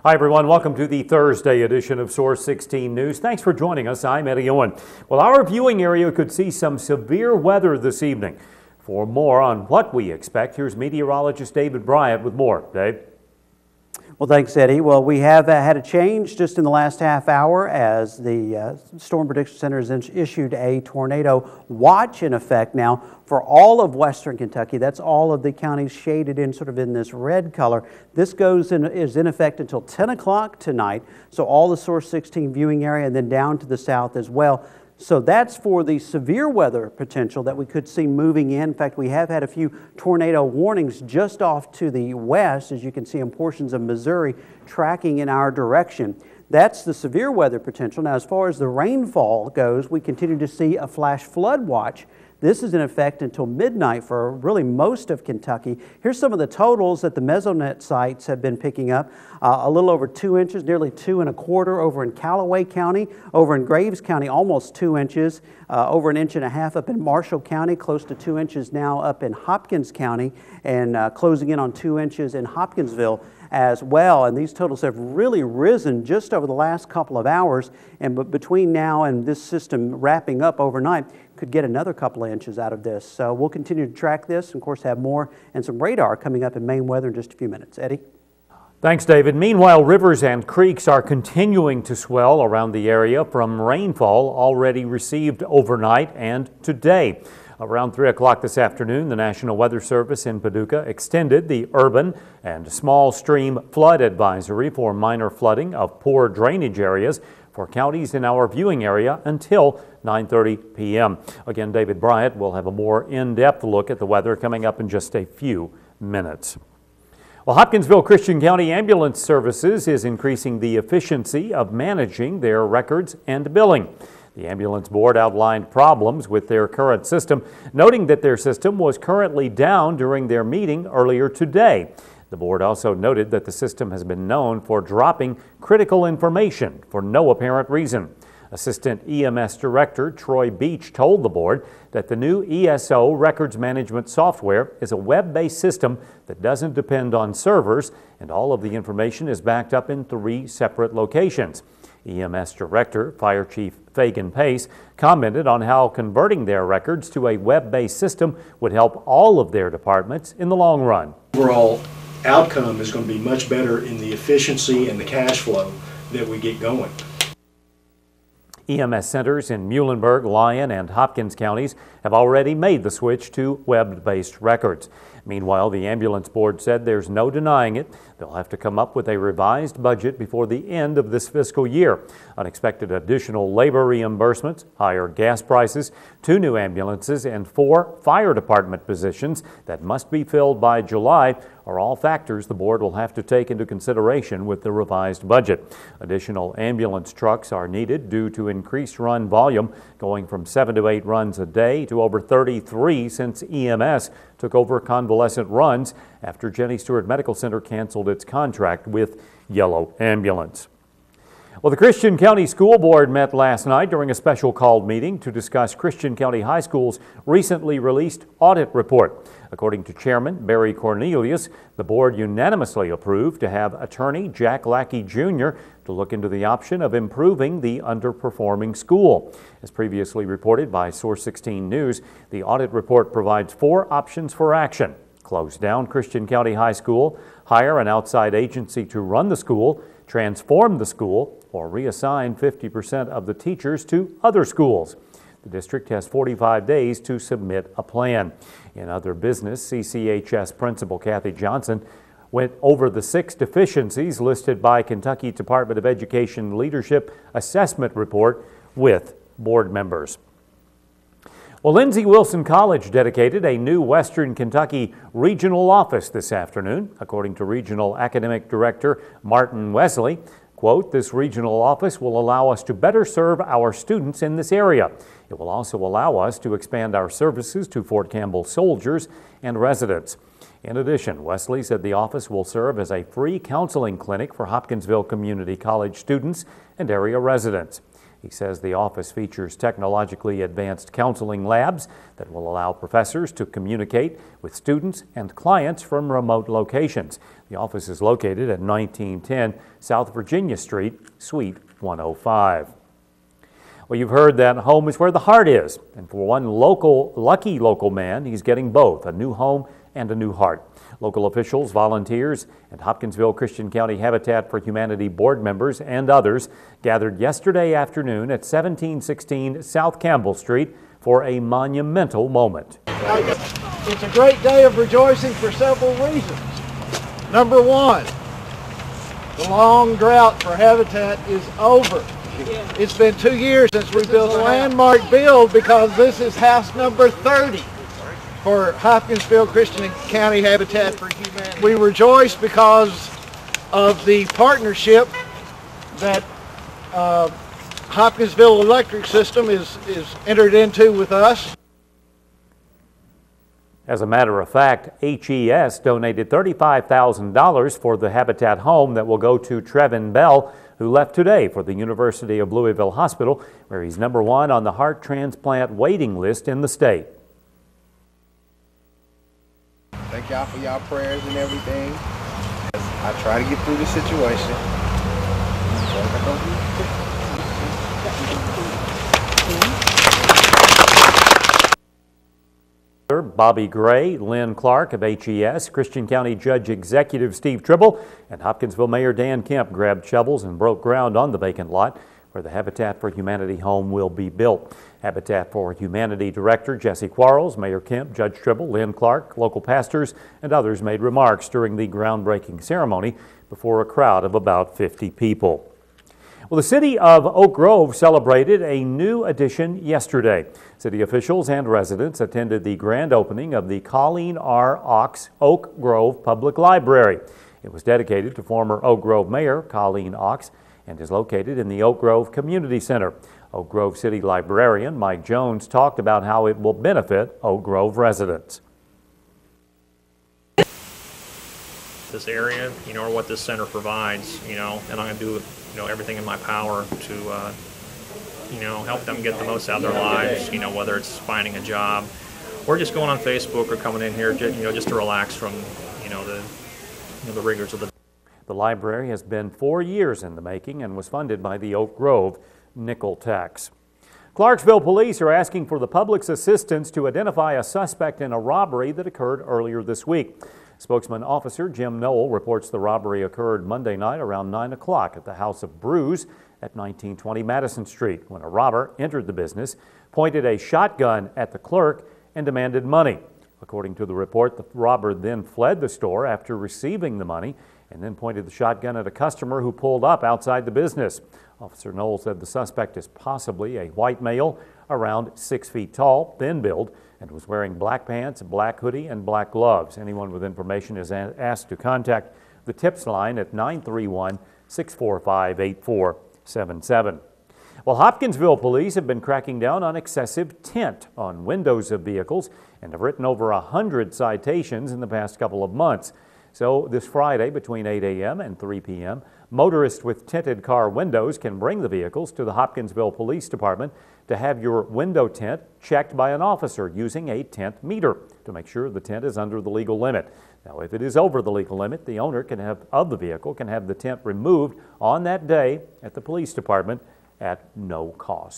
Hi everyone, welcome to the Thursday edition of Source 16 News. Thanks for joining us. I'm Eddie Owen. Well, our viewing area could see some severe weather this evening. For more on what we expect, here's meteorologist David Bryant with more. Dave? Well, thanks, Eddie. Well, we have had a change just in the last half hour as the Storm Prediction Center has issued a tornado watch in effect now for all of western Kentucky. That's all of the counties shaded in sort of in this red color. This is in effect until 10 o'clock tonight. So all the Source 16 viewing area and then down to the south as well. So that's for the severe weather potential that we could see moving in. In fact, we have had a few tornado warnings just off to the west, as you can see in portions of Missouri tracking in our direction. That's the severe weather potential. Now, as far as the rainfall goes, we continue to see a flash flood watch. This is in effect until midnight for really most of Kentucky. Here's some of the totals that the Mesonet sites have been picking up. A little over 2 inches, nearly 2 1/4 over in Callaway County. Over in Graves County, almost 2 inches. Over 1.5 inches up in Marshall County, close to 2 inches now up in Hopkins County, and closing in on 2 inches in Hopkinsville as well. And these totals have really risen just over the last couple of hours. And between now and this system wrapping up overnight, could get another couple of inches out of this. So we'll continue to track this and, of course, have more and some radar coming up in Maine weather in just a few minutes. Eddie? Thanks, David. Meanwhile, rivers and creeks are continuing to swell around the area from rainfall already received overnight and today. Around 3 o'clock this afternoon, the National Weather Service in Paducah extended the urban and small stream flood advisory for minor flooding of poor drainage areas for counties in our viewing area until 9:30 p.m. Again, David Bryant will have a more in-depth look at the weather coming up in just a few minutes. Well, Hopkinsville Christian County Ambulance Services is increasing the efficiency of managing their records and billing. The ambulance board outlined problems with their current system, noting that their system was currently down during their meeting earlier today. The board also noted that the system has been known for dropping critical information for no apparent reason. Assistant EMS Director Troy Beach told the board that the new ESO records management software is a web-based system that doesn't depend on servers, and all of the information is backed up in 3 separate locations. EMS Director Fire Chief Fagan Pace commented on how converting their records to a web-based system would help all of their departments in the long run. Overall outcome is going to be much better in the efficiency and the cash flow that we get going. EMS centers in Muhlenberg, Lyon, and Hopkins counties have already made the switch to web-based records. Meanwhile, the ambulance board said there's no denying it. They'll have to come up with a revised budget before the end of this fiscal year. Unexpected additional labor reimbursements, higher gas prices, 2 new ambulances, and 4 fire department positions that must be filled by July are all factors the board will have to take into consideration with the revised budget. Additional ambulance trucks are needed due to increased run volume, going from 7 to 8 runs a day to over 33 since EMS took over convalescent runs after Jenny Stewart Medical Center canceled its contract with Yellow Ambulance. Well, the Christian County School Board met last night during a special called meeting to discuss Christian County High School's recently released audit report. According to Chairman Barry Cornelius, the board unanimously approved to have attorney Jack Lackey Jr. to look into the option of improving the underperforming school. As previously reported by Source 16 News, the audit report provides 4 options for action: close down Christian County High School, hire an outside agency to run the school, transform the school, or reassign 50% of the teachers to other schools. The district has 45 days to submit a plan. In other business, CCHS Principal Kathy Johnson went over the 6 deficiencies listed by Kentucky Department of Education Leadership Assessment Report with board members. Well, Lindsey Wilson College dedicated a new Western Kentucky regional office this afternoon. According to Regional Academic Director Martin Wesley, quote, "This regional office will allow us to better serve our students in this area. It will also allow us to expand our services to Fort Campbell soldiers and residents." In addition, Wesley said the office will serve as a free counseling clinic for Hopkinsville Community College students and area residents. He says the office features technologically advanced counseling labs that will allow professors to communicate with students and clients from remote locations. The office is located at 1910 South Virginia Street, Suite 105. Well, you've heard that home is where the heart is. And for one lucky local man, he's getting both, a new home and a new heart. Local officials, volunteers, and Hopkinsville Christian County Habitat for Humanity board members and others gathered yesterday afternoon at 1716 South Campbell Street for a monumental moment. It's a great day of rejoicing for several reasons. Number one, the long drought for Habitat is over. It's been 2 years since we built a landmark build, because this is house number 30 for Hopkinsville Christian County Habitat for Humanity. We rejoice because of the partnership that Hopkinsville Electric System is entered into with us. As a matter of fact, HES donated $35,000 for the Habitat home that will go to Trevin Bell, who left today for the University of Louisville Hospital, where he's #1 on the heart transplant waiting list in the state. Thank y'all for y'all prayers and everything. I try to get through the situation. Bobby Gray, Lynn Clark of HES, Christian County Judge Executive Steve Tribble, and Hopkinsville Mayor Dan Kemp grabbed shovels and broke ground on the vacant lot where the Habitat for Humanity home will be built. Habitat for Humanity Director Jesse Quarles, Mayor Kemp, Judge Tribble, Lynn Clark, local pastors, and others made remarks during the groundbreaking ceremony before a crowd of about 50 people. Well, the city of Oak Grove celebrated a new addition yesterday. City officials and residents attended the grand opening of the Colleen R. Ox Oak Grove Public Library. It was dedicated to former Oak Grove Mayor Colleen Ox and is located in the Oak Grove Community Center. Oak Grove City Librarian Mike Jones talked about how it will benefit Oak Grove residents. This area, or what this center provides, and I'm going to do, everything in my power to, help them get the most out of their lives, whether it's finding a job or just going on Facebook or coming in here, just to relax from, the rigors of the. The library has been 4 years in the making and was funded by the Oak Grove nickel tax. Clarksville police are asking for the public's assistance to identify a suspect in a robbery that occurred earlier this week. Spokesman Officer Jim Noel reports the robbery occurred Monday night around 9 o'clock at the House of Brews at 1920 Madison Street when a robber entered the business, pointed a shotgun at the clerk, and demanded money. According to the report, the robber then fled the store after receiving the money and then pointed the shotgun at a customer who pulled up outside the business. Officer Noel said the suspect is possibly a white male around 6 feet tall, thin build, and was wearing black pants, black hoodie, and black gloves. Anyone with information is asked to contact the TIPS line at 931-645-8477. Well, Hopkinsville police have been cracking down on excessive tint on windows of vehicles and have written over 100 citations in the past couple of months. So this Friday between 8 a.m. and 3 p.m., motorists with tinted car windows can bring the vehicles to the Hopkinsville Police Department to have your window tint checked by an officer using a tint meter to make sure the tint is under the legal limit. Now, if it is over the legal limit, the owner of the vehicle can have the tint removed on that day at the police department at no cost.